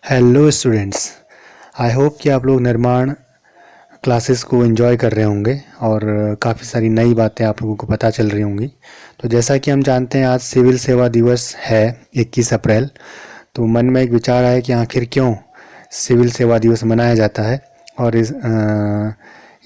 Hello students. I hope कि आप लोग निर्माण क्लासेस को एंजॉय कर रहे होंगे और काफ़ी सारी नई बातें आप लोगों को पता चल रही होंगी। तो जैसा कि हम जानते हैं आज सिविल सेवा दिवस है 21 अप्रैल। तो मन में एक विचार आया कि आखिर क्यों सिविल सेवा दिवस मनाया जाता है और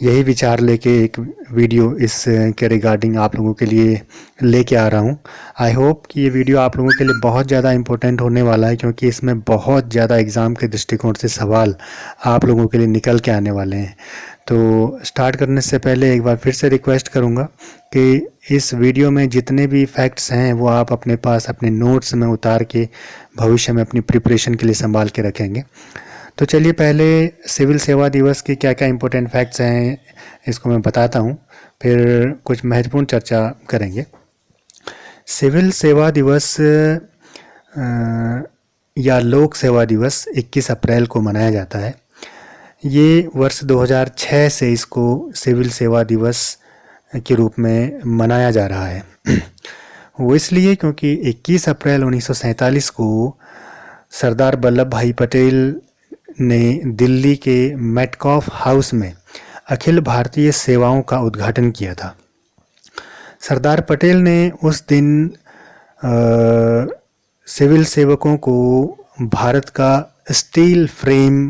यही विचार लेके एक वीडियो इस के रिगार्डिंग आप लोगों के लिए लेके आ रहा हूँ। आई होप कि ये वीडियो आप लोगों के लिए बहुत ज़्यादा इम्पोर्टेंट होने वाला है, क्योंकि इसमें बहुत ज़्यादा एग्ज़ाम के दृष्टिकोण से सवाल आप लोगों के लिए निकल के आने वाले हैं। तो स्टार्ट करने से पहले एक बार फिर से रिक्वेस्ट करूँगा कि इस वीडियो में जितने भी फैक्ट्स हैं वो आप अपने पास अपने नोट्स में उतार के भविष्य में अपनी प्रिपरेशन के लिए संभाल के रखेंगे। तो चलिए पहले सिविल सेवा दिवस के क्या क्या इम्पोर्टेंट फैक्ट्स हैं इसको मैं बताता हूँ, फिर कुछ महत्वपूर्ण चर्चा करेंगे। सिविल सेवा दिवस या लोक सेवा दिवस 21 अप्रैल को मनाया जाता है। ये वर्ष 2006 से इसको सिविल सेवा दिवस के रूप में मनाया जा रहा है। वो इसलिए क्योंकि 21 अप्रैल 1947 को सरदार वल्लभ भाई पटेल ने दिल्ली के मेटकॉफ हाउस में अखिल भारतीय सेवाओं का उद्घाटन किया था। सरदार पटेल ने उस दिन सिविल सेवकों को भारत का स्टील फ्रेम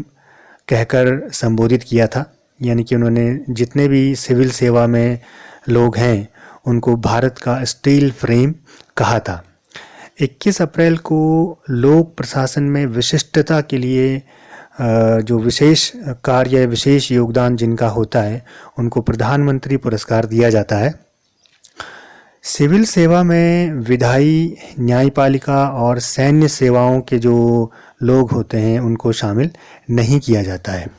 कहकर संबोधित किया था, यानी कि उन्होंने जितने भी सिविल सेवा में लोग हैं उनको भारत का स्टील फ्रेम कहा था। 21 अप्रैल को लोक प्रशासन में विशिष्टता के लिए जो विशेष कार्य विशेष योगदान जिनका होता है उनको प्रधानमंत्री पुरस्कार दिया जाता है। सिविल सेवा में विधायी, न्यायपालिका और सैन्य सेवाओं के जो लोग होते हैं उनको शामिल नहीं किया जाता है।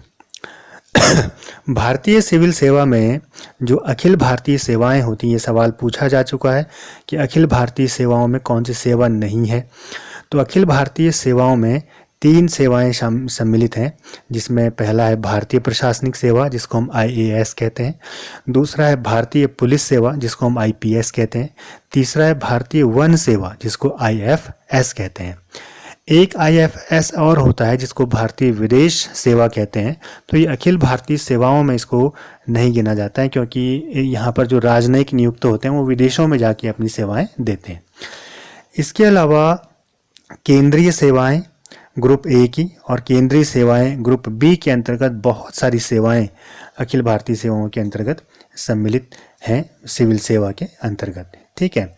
भारतीय सिविल सेवा में जो अखिल भारतीय सेवाएं होती हैं, ये सवाल पूछा जा चुका है कि अखिल भारतीय सेवाओं में कौन सी सेवा नहीं है। तो अखिल भारतीय सेवाओं में 3 सेवाएं सम्मिलित हैं, जिसमें पहला है भारतीय प्रशासनिक सेवा जिसको हम IAS कहते हैं, दूसरा है भारतीय पुलिस सेवा जिसको हम IPS कहते हैं, तीसरा है भारतीय वन सेवा जिसको IFS कहते हैं। एक IFS और होता है जिसको भारतीय विदेश सेवा कहते हैं। तो ये अखिल भारतीय सेवाओं में इसको नहीं गिना जाता है, क्योंकि यहाँ पर जो राजनयिक नियुक्त होते हैं वो विदेशों में जाके अपनी सेवाएं देते हैं। इसके अलावा केंद्रीय सेवाएं ग्रुप A की और केंद्रीय सेवाएं ग्रुप B के अंतर्गत बहुत सारी सेवाएं अखिल भारतीय सेवाओं के अंतर्गत सम्मिलित हैं सिविल सेवा के अंतर्गत। ठीक है,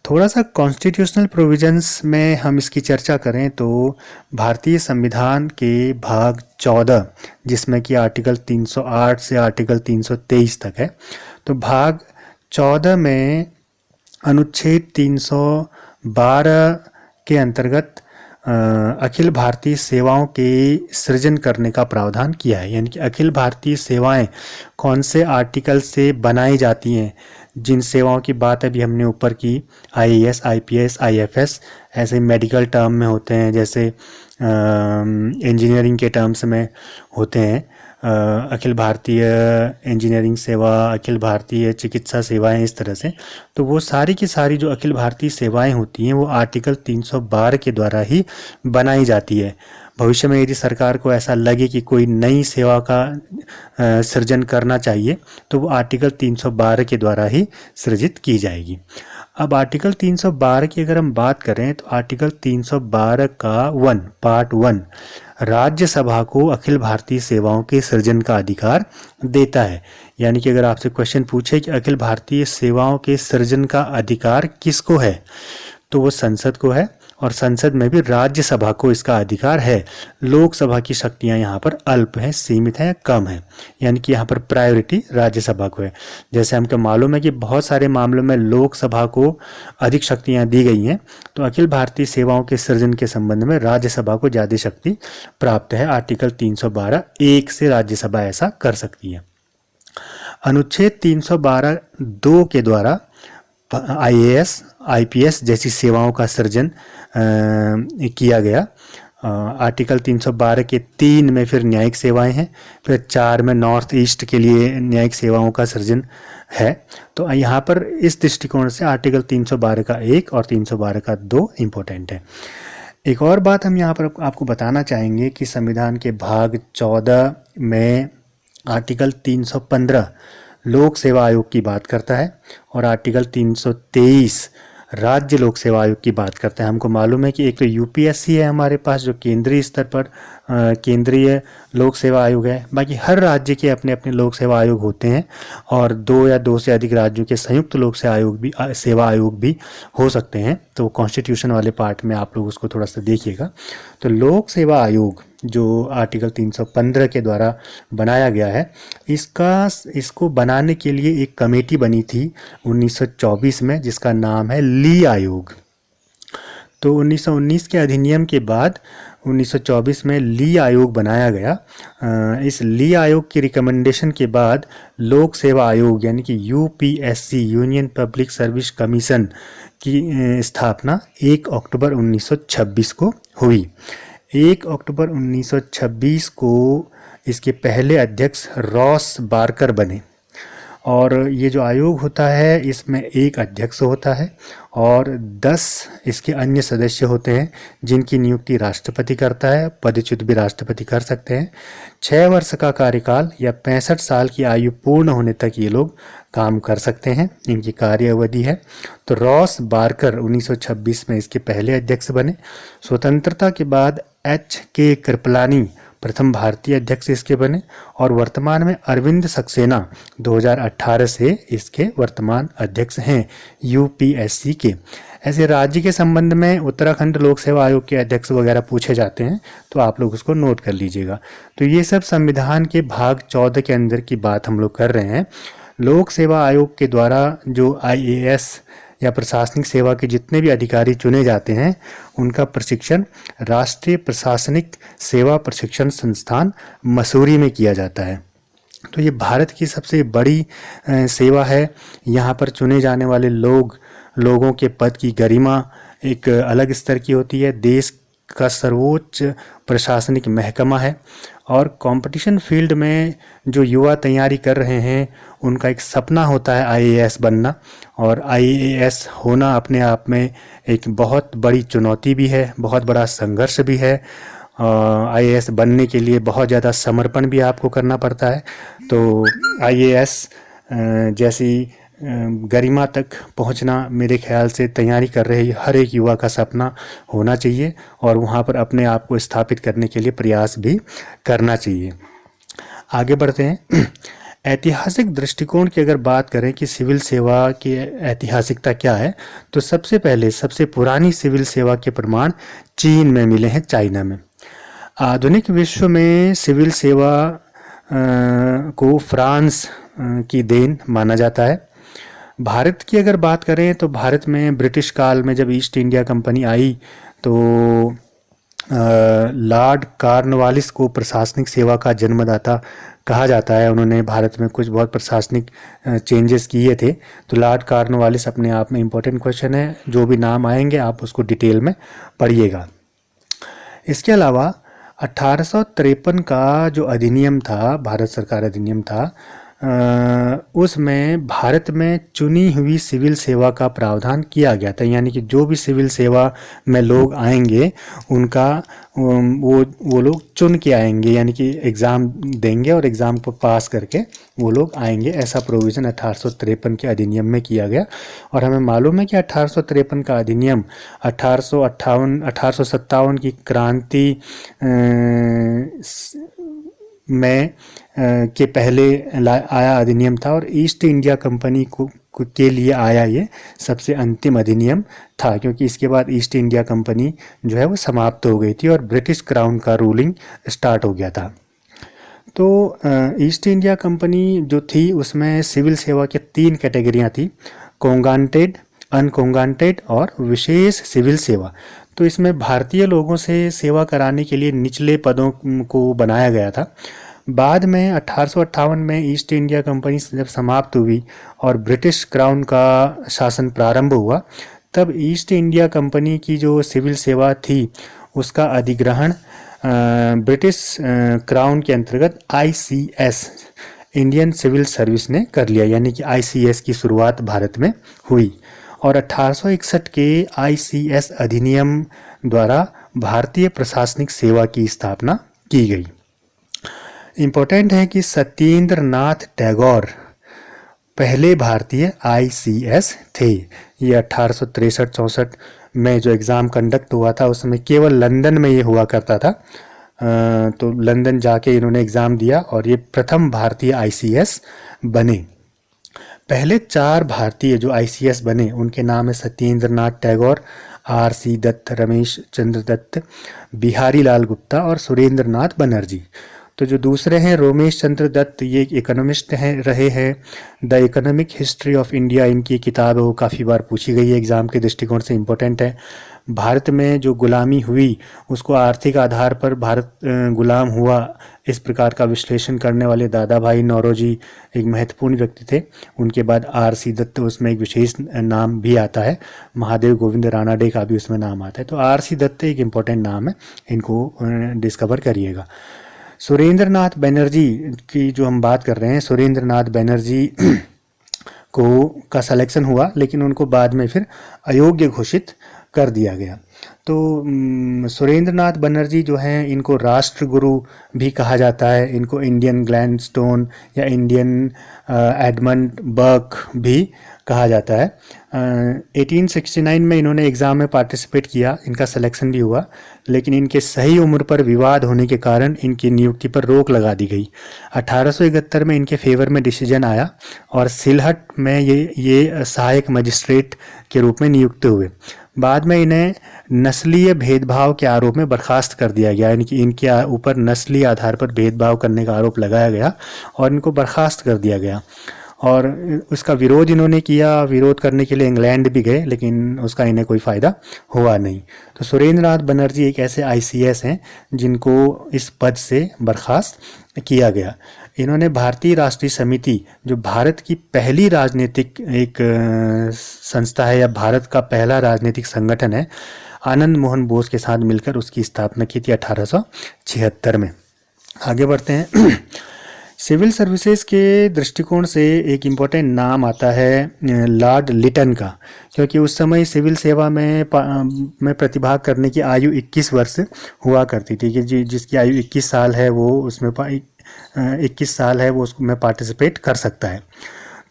थोड़ा सा कॉन्स्टिट्यूशनल प्रोविजंस में हम इसकी चर्चा करें तो भारतीय संविधान के भाग 14 जिसमें कि आर्टिकल 308 से आर्टिकल 323 तक है, तो भाग 14 में अनुच्छेद 312 के अंतर्गत अखिल भारतीय सेवाओं के सृजन करने का प्रावधान किया है। यानी कि अखिल भारतीय सेवाएं कौन से आर्टिकल से बनाई जाती हैं, जिन सेवाओं की बात अभी हमने ऊपर की IAS, IPS, IFS, ऐसे मेडिकल टर्म में होते हैं, जैसे इंजीनियरिंग के टर्म्स में होते हैं अखिल भारतीय इंजीनियरिंग सेवा, अखिल भारतीय चिकित्सा सेवाएं, इस तरह से। तो वो सारी की सारी जो अखिल भारतीय सेवाएं होती हैं वो आर्टिकल 312 के द्वारा ही बनाई जाती है। भविष्य में यदि सरकार को ऐसा लगे कि कोई नई सेवा का सृजन करना चाहिए तो वो आर्टिकल 312 के द्वारा ही सृजित की जाएगी। अब आर्टिकल 312 की अगर हम बात करें तो आर्टिकल 312 का पार्ट 1 राज्यसभा को अखिल भारतीय सेवाओं के सृजन का अधिकार देता है। यानी कि अगर आपसे क्वेश्चन पूछे कि अखिल भारतीय सेवाओं के सृजन का अधिकार किसको है, तो वो संसद को है, और संसद में भी राज्यसभा को इसका अधिकार है। लोकसभा की शक्तियां यहाँ पर अल्प हैं, सीमित हैं, कम हैं, यानी कि यहाँ पर प्रायोरिटी राज्यसभा को है। जैसे हमको मालूम है कि बहुत सारे मामलों में लोकसभा को अधिक शक्तियां दी गई हैं, तो अखिल भारतीय सेवाओं के सृजन के संबंध में राज्यसभा को ज़्यादा शक्ति प्राप्त है। आर्टिकल 312(1) से राज्यसभा ऐसा कर सकती है। अनुच्छेद 312(2) के द्वारा IAS, IPS जैसी सेवाओं का सृजन किया गया। आर्टिकल 312 के 3 में फिर न्यायिक सेवाएं हैं, फिर 4 में नॉर्थ ईस्ट के लिए न्यायिक सेवाओं का सृजन है। तो यहाँ पर इस दृष्टिकोण से आर्टिकल 312 का 1 और 312 का 2 इम्पोर्टेंट है। एक और बात हम यहाँ पर आपको बताना चाहेंगे कि संविधान के भाग 14 में आर्टिकल 315 लोक सेवा आयोग की बात करता है और आर्टिकल 323 राज्य लोक सेवा आयोग की बात करता है। हमको मालूम है कि एक तो यूपीएससी है हमारे पास जो केंद्रीय स्तर पर केंद्रीय लोक सेवा आयोग है, बाकी हर राज्य के अपने अपने लोक सेवा आयोग होते हैं और 2 या 2 से अधिक राज्यों के संयुक्त लोक सेवा आयोग भी हो सकते हैं। तो कॉन्स्टिट्यूशन वाले पार्ट में आप लोग उसको थोड़ा सा देखिएगा। तो लोक सेवा आयोग जो आर्टिकल 315 के द्वारा बनाया गया है, इसको बनाने के लिए एक कमेटी बनी थी 1924 में जिसका नाम है ली आयोग। तो 1919 के अधिनियम के बाद 1924 में ली आयोग बनाया गया। इस ली आयोग की रिकमेंडेशन के बाद लोक सेवा आयोग यानी कि UPSC union public service commission की स्थापना 1 अक्टूबर 1926 को हुई। 1 अक्टूबर 1926 को इसके पहले अध्यक्ष रॉस बार्कर बने और ये जो आयोग होता है इसमें एक अध्यक्ष होता है और 10 इसके अन्य सदस्य होते हैं जिनकी नियुक्ति राष्ट्रपति करता है, पदच्युत भी राष्ट्रपति कर सकते हैं। 6 वर्ष का कार्यकाल या 65 साल की आयु पूर्ण होने तक ये लोग काम कर सकते हैं, इनकी कार्य अवधि है। तो रॉस बार्कर 1926 में इसके पहले अध्यक्ष बने। स्वतंत्रता के बाद H.K. कृपलानी प्रथम भारतीय अध्यक्ष इसके बने और वर्तमान में अरविंद सक्सेना 2018 से इसके वर्तमान अध्यक्ष हैं यूपीएससी के। ऐसे राज्य के संबंध में उत्तराखंड लोक सेवा आयोग के अध्यक्ष वगैरह पूछे जाते हैं तो आप लोग उसको नोट कर लीजिएगा। तो ये सब संविधान के भाग 14 के अंदर की बात हम लोग कर रहे हैं। लोक सेवा आयोग के द्वारा जो IAS या प्रशासनिक सेवा के जितने भी अधिकारी चुने जाते हैं उनका प्रशिक्षण राष्ट्रीय प्रशासनिक सेवा प्रशिक्षण संस्थान मसूरी में किया जाता है। तो ये भारत की सबसे बड़ी सेवा है। यहाँ पर चुने जाने वाले लोगों के पद की गरिमा एक अलग स्तर की होती है। देश का सर्वोच्च प्रशासनिक महकमा है और कंपटीशन फील्ड में जो युवा तैयारी कर रहे हैं उनका एक सपना होता है IAS बनना और IAS होना अपने आप में एक बहुत बड़ी चुनौती भी है, बहुत बड़ा संघर्ष भी है। IAS बनने के लिए बहुत ज़्यादा समर्पण भी आपको करना पड़ता है। तो IAS जैसी गरिमा तक पहुंचना मेरे ख्याल से तैयारी कर रहे हर एक युवा का सपना होना चाहिए और वहां पर अपने आप को स्थापित करने के लिए प्रयास भी करना चाहिए। आगे बढ़ते हैं। ऐतिहासिक दृष्टिकोण की अगर बात करें कि सिविल सेवा की ऐतिहासिकता क्या है, तो सबसे पहले सबसे पुरानी सिविल सेवा के प्रमाण चीन में मिले हैं, चाइना में। आधुनिक विश्व में सिविल सेवा को फ्रांस की देन माना जाता है। भारत की अगर बात करें तो भारत में ब्रिटिश काल में जब ईस्ट इंडिया कंपनी आई तो लॉर्ड कॉर्नवालिस को प्रशासनिक सेवा का जन्मदाता कहा जाता है। उन्होंने भारत में कुछ बहुत प्रशासनिक चेंजेस किए थे। तो लॉर्ड कॉर्नवालिस अपने आप में इम्पोर्टेंट क्वेश्चन है, जो भी नाम आएंगे आप उसको डिटेल में पढ़िएगा। इसके अलावा 1853 का जो अधिनियम था, भारत सरकार अधिनियम था, उसमें भारत में चुनी हुई सिविल सेवा का प्रावधान किया गया था। यानी कि जो भी सिविल सेवा में लोग आएंगे उनका वो लोग चुन के आएंगे, यानी कि एग्ज़ाम देंगे और एग्ज़ाम को पास करके वो लोग आएंगे। ऐसा प्रोविज़न 1853 के अधिनियम में किया गया। और हमें मालूम है कि 1853 का अधिनियम 1857 की क्रांति में के पहले आया अधिनियम था और ईस्ट इंडिया कंपनी के लिए आया ये सबसे अंतिम अधिनियम था, क्योंकि इसके बाद ईस्ट इंडिया कंपनी जो है वो समाप्त हो गई थी और ब्रिटिश क्राउन का रूलिंग स्टार्ट हो गया था। तो ईस्ट इंडिया कंपनी जो थी उसमें सिविल सेवा के 3 कैटेगरियाँ थी, कोंगाटेड, अनकोंगाटेड और विशेष सिविल सेवा। तो इसमें भारतीय लोगों से सेवा कराने के लिए निचले पदों को बनाया गया था। बाद में 1858 में ईस्ट इंडिया कंपनी जब समाप्त हुई और ब्रिटिश क्राउन का शासन प्रारंभ हुआ, तब ईस्ट इंडिया कंपनी की जो सिविल सेवा थी उसका अधिग्रहण ब्रिटिश क्राउन के अंतर्गत ICS इंडियन सिविल सर्विस ने कर लिया। यानी कि ICS की शुरुआत भारत में हुई और 1861 के ICS अधिनियम द्वारा भारतीय प्रशासनिक सेवा की स्थापना की गई। इम्पोर्टेंट है कि सत्येंद्र नाथ टैगोर पहले भारतीय आईसीएस थे। ये 1863-64 में जो एग्ज़ाम कंडक्ट हुआ था उस समय केवल लंदन में ये हुआ करता था। तो लंदन जाके इन्होंने एग्ज़ाम दिया और ये प्रथम भारतीय आईसीएस बने। पहले 4 भारतीय जो आईसीएस बने उनके नाम है सत्येंद्र नाथ टैगोर, आरसी दत्त, रमेश चंद्र दत्त, बिहारी लाल गुप्ता और सुरेंद्र नाथ बनर्जी। तो जो दूसरे हैं रोमेश चंद्र दत्त, ये एक इकोनॉमिस्ट हैं रहे हैं। The economic history of India इनकी किताब है, वो काफ़ी बार पूछी गई है, एग्ज़ाम के दृष्टिकोण से इम्पोर्टेंट है। भारत में जो गुलामी हुई उसको आर्थिक आधार पर भारत गुलाम हुआ, इस प्रकार का विश्लेषण करने वाले दादा भाई नौरोजी एक महत्वपूर्ण व्यक्ति थे। उनके बाद आरसी दत्त, उसमें एक विशेष नाम भी आता है, महादेव गोविंद रानाडे का भी उसमें नाम आता है। तो आरसी दत्त एक इम्पोर्टेंट नाम है, इनको डिस्कवर करिएगा। सुरेंद्र नाथ बनर्जी की जो हम बात कर रहे हैं, सुरेंद्र नाथ बनर्जी का सिलेक्शन हुआ लेकिन उनको बाद में फिर अयोग्य घोषित कर दिया गया। तो सुरेंद्र नाथ बनर्जी जो हैं इनको राष्ट्रगुरु भी कहा जाता है। इनको इंडियन ग्लैडस्टोन या इंडियन एडमंड बर्क भी कहा जाता है। 1869 में इन्होंने एग्ज़ाम में पार्टिसिपेट किया, इनका सिलेक्शन भी हुआ, लेकिन इनके सही उम्र पर विवाद होने के कारण इनकी नियुक्ति पर रोक लगा दी गई। 1871 में इनके फेवर में डिसीजन आया और सिलहट में ये सहायक मजिस्ट्रेट के रूप में नियुक्त हुए। बाद में इन्हें नस्लीय भेदभाव के आरोप में बर्खास्त कर दिया गया, यानी कि इनके ऊपर नस्ली आधार पर भेदभाव करने का आरोप लगाया गया और इनको बर्खास्त कर दिया गया। और उसका विरोध इन्होंने किया, विरोध करने के लिए इंग्लैंड भी गए, लेकिन उसका इन्हें कोई फ़ायदा हुआ नहीं। तो सुरेंद्र नाथ बनर्जी एक ऐसे आईसीएस हैं जिनको इस पद से बर्खास्त किया गया। इन्होंने भारतीय राष्ट्रीय समिति, जो भारत की पहली राजनीतिक एक संस्था है या भारत का पहला राजनीतिक संगठन है, आनंद मोहन बोस के साथ मिलकर उसकी स्थापना की थी 1876 में। आगे बढ़ते हैं। सिविल सर्विसेज के दृष्टिकोण से एक इम्पोर्टेंट नाम आता है लॉर्ड लिटन का, क्योंकि उस समय सिविल सेवा में प्रतिभाग करने की आयु 21 वर्ष हुआ करती थी, कि जिसकी आयु 21 साल है वो उसमें 21 साल है वो उसमें पार्टिसिपेट कर सकता है।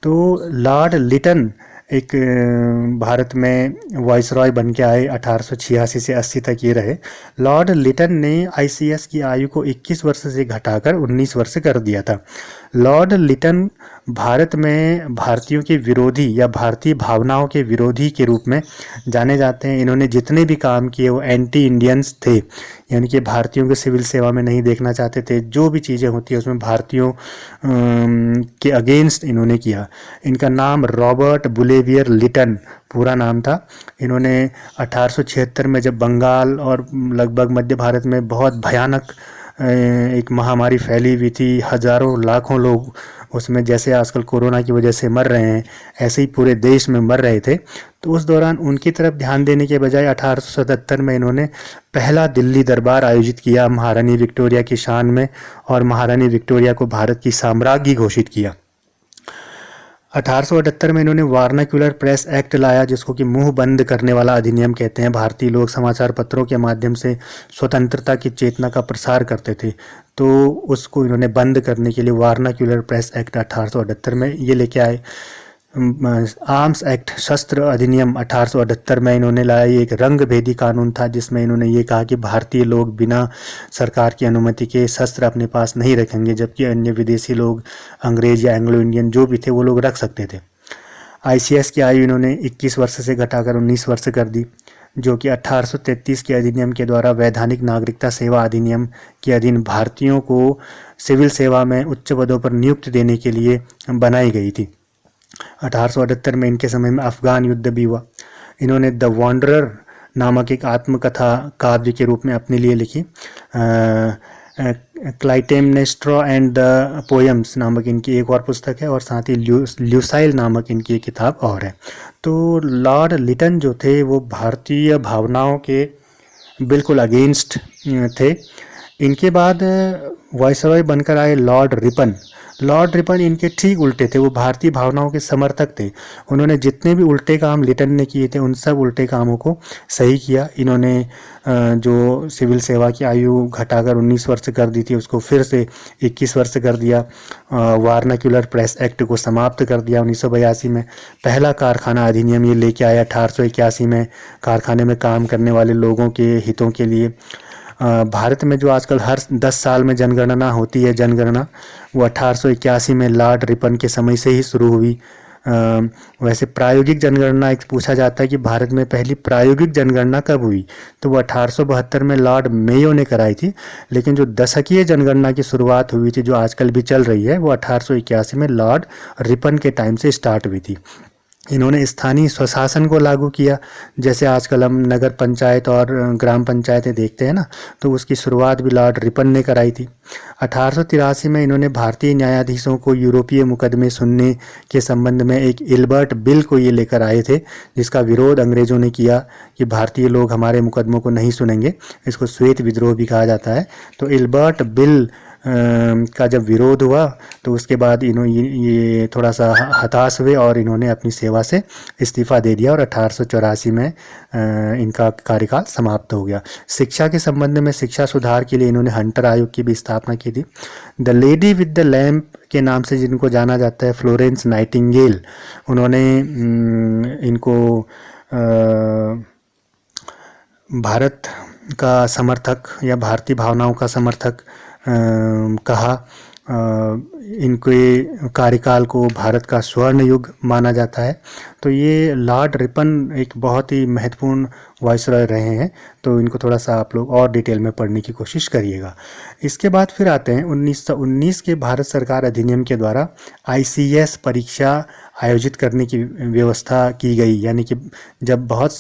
तो लॉर्ड लिटन एक भारत में वाइसरॉय बन के आए, 1886 से 80 तक ये रहे। लॉर्ड लिटन ने आईसीएस की आयु को 21 वर्ष से घटाकर 19 वर्ष कर दिया था। लॉर्ड लिटन भारत में भारतीयों के विरोधी या भारतीय भावनाओं के विरोधी के रूप में जाने जाते हैं। इन्होंने जितने भी काम किए वो एंटी इंडियंस थे, यानी कि भारतीयों को सिविल सेवा में नहीं देखना चाहते थे। जो भी चीज़ें होती है उसमें भारतीयों के अगेंस्ट इन्होंने किया। इनका नाम रॉबर्ट बुलेवियर लिटन पूरा नाम था। इन्होंने 1876 में जब बंगाल और लगभग मध्य भारत में बहुत भयानक एक महामारी फैली हुई थी, हज़ारों लाखों लोग उसमें, जैसे आजकल कोरोना की वजह से मर रहे हैं ऐसे ही पूरे देश में मर रहे थे, तो उस दौरान उनकी तरफ ध्यान देने के बजाय 1877 में इन्होंने पहला दिल्ली दरबार आयोजित किया महारानी विक्टोरिया की शान में, और महारानी विक्टोरिया को भारत की साम्राज्ञी घोषित किया। 1878 में इन्होंने वार्नाक्यूलर प्रेस एक्ट लाया, जिसको कि मुंह बंद करने वाला अधिनियम कहते हैं। भारतीय लोग समाचार पत्रों के माध्यम से स्वतंत्रता की चेतना का प्रसार करते थे, तो उसको इन्होंने बंद करने के लिए वार्नाक्यूलर प्रेस एक्ट 1878 में ये लेके आए। आर्म्स एक्ट, शस्त्र अधिनियम 1878 में इन्होंने लाया। ये एक रंग भेदी कानून था, जिसमें इन्होंने ये कहा कि भारतीय लोग बिना सरकार की अनुमति के शस्त्र अपने पास नहीं रखेंगे, जबकि अन्य विदेशी लोग, अंग्रेज या एंग्लो इंडियन जो भी थे, वो लोग रख सकते थे। आईसीएस की आयु इन्होंने 21 वर्ष से घटाकर 19 वर्ष कर दी, जो कि 1833 के अधिनियम के द्वारा वैधानिक नागरिकता सेवा अधिनियम के अधीन भारतीयों को सिविल सेवा में उच्च पदों पर नियुक्त देने के लिए बनाई गई थी। 1878 में इनके समय में अफगान युद्ध भी हुआ। इन्होंने द वॉन्डरर नामक एक आत्मकथा काव्य के रूप में अपने लिए लिखी। क्लाइटेमनेस्ट्रा एंड द पोएम्स नामक इनकी एक और पुस्तक है, और साथ ही ल्यूसाइल नामक इनकी एक किताब और है। तो लॉर्ड लिटन जो थे वो भारतीय भावनाओं के बिल्कुल अगेंस्ट थे। इनके बाद वायसरॉय बनकर आए लॉर्ड रिपन। लॉर्ड रिपन इनके ठीक उल्टे थे, वो भारतीय भावनाओं के समर्थक थे। उन्होंने जितने भी उल्टे काम लिटन ने किए थे उन सब उल्टे कामों को सही किया। इन्होंने जो सिविल सेवा की आयु घटाकर 19 वर्ष कर दी थी उसको फिर से 21 वर्ष कर दिया। वार्नाक्यूलर प्रेस एक्ट को समाप्त कर दिया 1982 में। पहला कारखाना अधिनियम ये लेके आया 1881 में, कारखाने में काम करने वाले लोगों के हितों के लिए। भारत में जो आजकल हर 10 साल में जनगणना होती है, जनगणना, वो 1881 में लॉर्ड रिपन के समय से ही शुरू हुई। वैसे प्रायोगिक जनगणना एक पूछा जाता है कि भारत में पहली प्रायोगिक जनगणना कब हुई, तो वो 1872 में लॉर्ड मेयो ने कराई थी। लेकिन जो दशकीय जनगणना की शुरुआत हुई थी जो आजकल भी चल रही है, वो 1881 में लॉर्ड रिपन के टाइम से स्टार्ट हुई थी। इन्होंने स्थानीय स्वशासन को लागू किया। जैसे आजकल हम नगर पंचायत और ग्राम पंचायतें देखते हैं ना, तो उसकी शुरुआत भी लॉर्ड रिपन ने कराई थी। 1883 में इन्होंने भारतीय न्यायाधीशों को यूरोपीय मुकदमे सुनने के संबंध में एक इल्बर्ट बिल को ये लेकर आए थे, जिसका विरोध अंग्रेजों ने किया कि भारतीय लोग हमारे मुकदमों को नहीं सुनेंगे। इसको श्वेत विद्रोह भी कहा जाता है। तो इल्बर्ट बिल का जब विरोध हुआ तो उसके बाद ये थोड़ा सा हताश हुए और इन्होंने अपनी सेवा से इस्तीफा दे दिया और 1884 में इनका कार्यकाल समाप्त हो गया। शिक्षा के संबंध में शिक्षा सुधार के लिए इन्होंने हंटर आयोग की भी स्थापना की थी। The lady with the lamp के नाम से जिनको जाना जाता है, फ्लोरेंस नाइटिंगेल, उन्होंने इनको भारत का समर्थक या भारतीय भावनाओं का समर्थक कहा। इनके कार्यकाल को भारत का स्वर्ण युग माना जाता है। तो ये लॉर्ड रिपन एक बहुत ही महत्वपूर्ण वायसरॉय रहे हैं, तो इनको थोड़ा सा आप लोग और डिटेल में पढ़ने की कोशिश करिएगा। इसके बाद फिर आते हैं 1919 के भारत सरकार अधिनियम के द्वारा ICS परीक्षा आयोजित करने की व्यवस्था की गई। यानी कि जब बहुत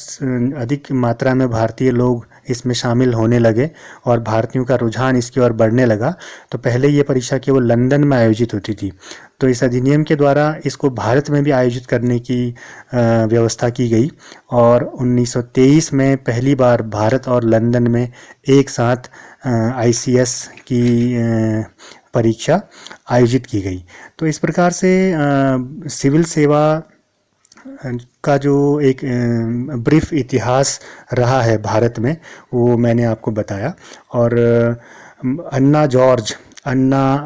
अधिक मात्रा में भारतीय लोग इसमें शामिल होने लगे और भारतीयों का रुझान इसकी ओर बढ़ने लगा, तो पहले ये परीक्षा केवल लंदन में आयोजित होती थी। तो इस अधिनियम के द्वारा इसको भारत में भी आयोजित करने की व्यवस्था की गई और 1923 में पहली बार भारत और लंदन में एक साथ ICS की परीक्षा आयोजित की गई। तो इस प्रकार से सिविल सेवा का जो एक ब्रीफ इतिहास रहा है भारत में, वो मैंने आपको बताया। और अन्ना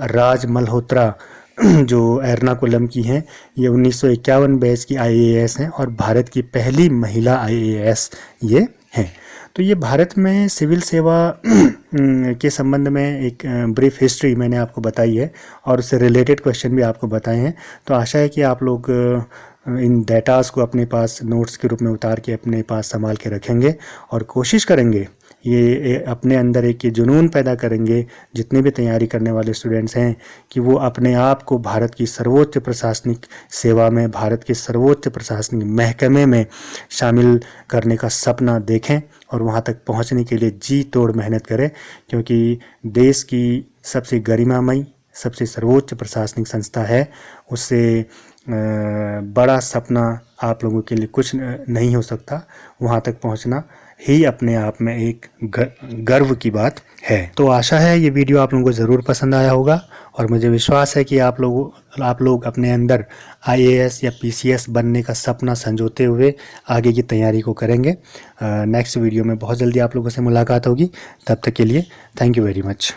राज मल्होत्रा जो एर्नाकुलम की हैं, ये 1951 बैच की IAS हैं और भारत की पहली महिला IAS ये हैं। तो ये भारत में सिविल सेवा के संबंध में एक ब्रीफ हिस्ट्री मैंने आपको बताई है और उससे रिलेटेड क्वेश्चन भी आपको बताए हैं। तो आशा है कि आप लोग इन डेटास को अपने पास नोट्स के रूप में उतार के अपने पास संभाल के रखेंगे और कोशिश करेंगे, ये अपने अंदर एक जुनून पैदा करेंगे जितने भी तैयारी करने वाले स्टूडेंट्स हैं कि वो अपने आप को भारत की सर्वोच्च प्रशासनिक सेवा में, भारत के सर्वोच्च प्रशासनिक महकमे में शामिल करने का सपना देखें और वहाँ तक पहुँचने के लिए जी तोड़ मेहनत करें। क्योंकि देश की सबसे गरिमामयी, सबसे सर्वोच्च प्रशासनिक संस्था है, उससे बड़ा सपना आप लोगों के लिए कुछ नहीं हो सकता। वहाँ तक पहुँचना ही अपने आप में एक गर्व की बात है। तो आशा है ये वीडियो आप लोगों को ज़रूर पसंद आया होगा और मुझे विश्वास है कि आप लोग अपने अंदर IAS या PCS बनने का सपना संजोते हुए आगे की तैयारी को करेंगे। नेक्स्ट वीडियो में बहुत जल्दी आप लोगों से मुलाकात होगी। तब तक के लिए थैंक यू वेरी मच।